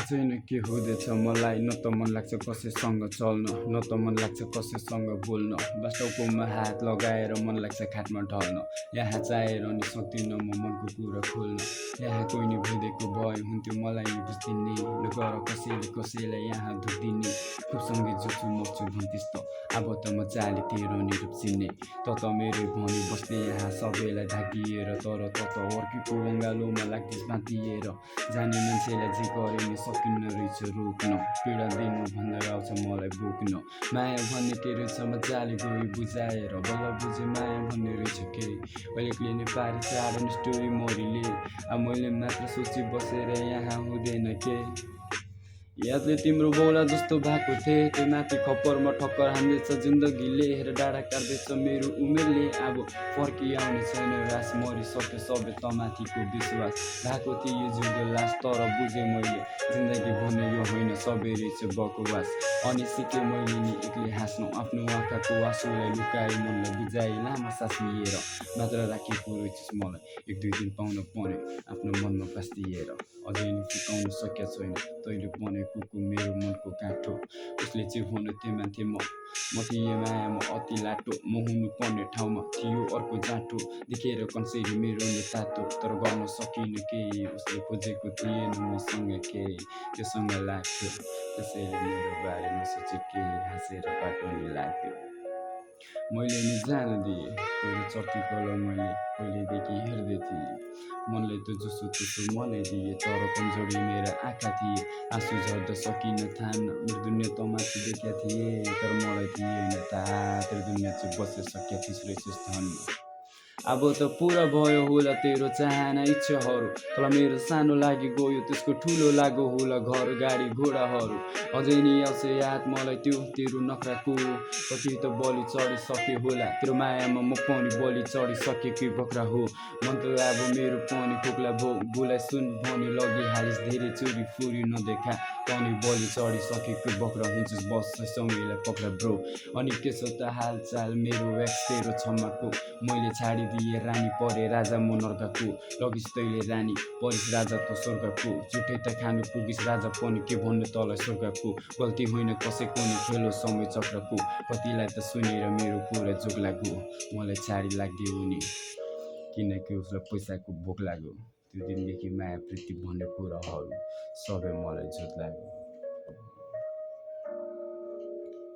छैन के हुँदैछ मलाई न त मन लाग्छ कसैसँग चल्न न त मन लाग्छ कसैसँग बोल्न बाटोकोमा हात लगाएर मन लाग्छ खाटमा ढल्न यहाँ चाहेर नि सक्दिनँ म मनको कुरा खोल्न यहाँ कोही नि भइदिएको भए हुन्थ्यो मलाई नि बुझ्दिने नगर कसैले कसैलाई यहाँ दुख्दिने खुबसँगै जुछु मर्छु भन्थिस् त अब त म चाले तेरो नि रूप चिन्ने त मेरै भनी बस्ने यहाँ सबैलाई ढाकिएर तर त अर्कीको अँगालोमा लाग्दिस् बाँधिएर जाने मान्छेलाई जे गरे नि सकिन्न रहेछ रोक्न पीडा दिनु भन्दा आउँछ मलाई बोक्न माया भन्ने के रहेछ मजाले गयो बुझाएर बल्ल बुझे माया भन्ने रहेछ के अहिलेले नै पारी चाँडो स्टोरी मरिले अब मैले मात्र सोची बसेर यहाँ हुँदैन के यादले तिम्रो बौला जस्तो भएको थिए त्यो माथि खप्परमा ठक्कर हान्दैछ जिन्दगीले हेर डाँडा काट्दैछ मेरो उमेरले अब फर्किआउने छैन रास मरिसक्यो सबै तमाथिको विश्वास भएको थिए यो जुगो लास तर बुझेँ मैले जिन्दगी भन्ने यो होइन सबै रहेछ बकवास अनि सिकेँ मैले नि एक्लै हाँस्नु आफ्नो आँखाको आँसुलाई लुकाए मनलाई बुझाए लामा सास लिएर मात्र राखेको रहेछस् मलाई एक दुई दिन पाउन पर्यो आफ्नो मनमा पास दिएर अझै नि फुकाउन सकेको छैन तैँले बनेको मेरो मनको काँठो उसले चाहिँ भन्यो त्यो मान्छे म थिएँ मायामा अति लाटो म हुनु पर्ने ठाउँमा थियो अर्को जाँटो देखेर कन्सेरी मेरो नि तातो तर गर्न सकिनँ केही उसले खोजेको थिएन मसँग केही त्योसँग लाग्थ्यो त्यसैले मेरो बारेमा सोचे केही हाँसेर बाटो नि लाग्थ्यो मैले नि जान दिएँ तेरो चर्तीको मैले पहिलेदेखि हेर्दै थिएँ मनले त जसो तसो मलाई दिए तर कमजोरी मेरा आँखा थिए आँसु झर्दा सकिन थाहा मेरो दुनियाँ त माथि देखेका थिए तर मलाई थिएन थाहा तेरो दुनियाँ चाहिँ बसिसक्यो थिइस् रहेछस् धन अब त पुरा भयो होला तेरो चाहना इच्छाहरू तर मेरो सानो लागि गयो त्यसको ठुलो लाग्यो होला घर गाडी घोडाहरू अझै नि आउँछ याद मलाई त्यो तेरो नखराको कति त बलि चढिसक्यो होला तेरो मायामा म पनि बलि चढिसकेकै बक्रा हो मन त अब मेरो पनि खोक्ला भो बोलाई सुन भनी लगिहालिस् धेरै चोरी फुरी नदेखा पनि बलि चढिसकेको बक्रा हुन्छस् बस समयलाई पक्रा ब्रो अनि के छ त हालचाल मेरो एक्स तेरो क्षमाको मैले छाडिदिए रानी परे राजा म नर्काको लगिस् तैले रानी परिस् राजा त स्वर्गको झुठै त खानु पुगिस् राजा पनि के भन्नु तँलाई स्वर्गको गल्ती होइन कसैको नि खेलो समय चक्रको कतिलाई त सुनेर मेरो कुरा जोग लाग्यो मलाई छाडी लाग्दियो नि किनकि उसलाई पैसाको भोक लाग्यो त्यो दिनदेखि माया प्रीति भन्ने कुराहरू सबै मलाई झुट लाग्यो।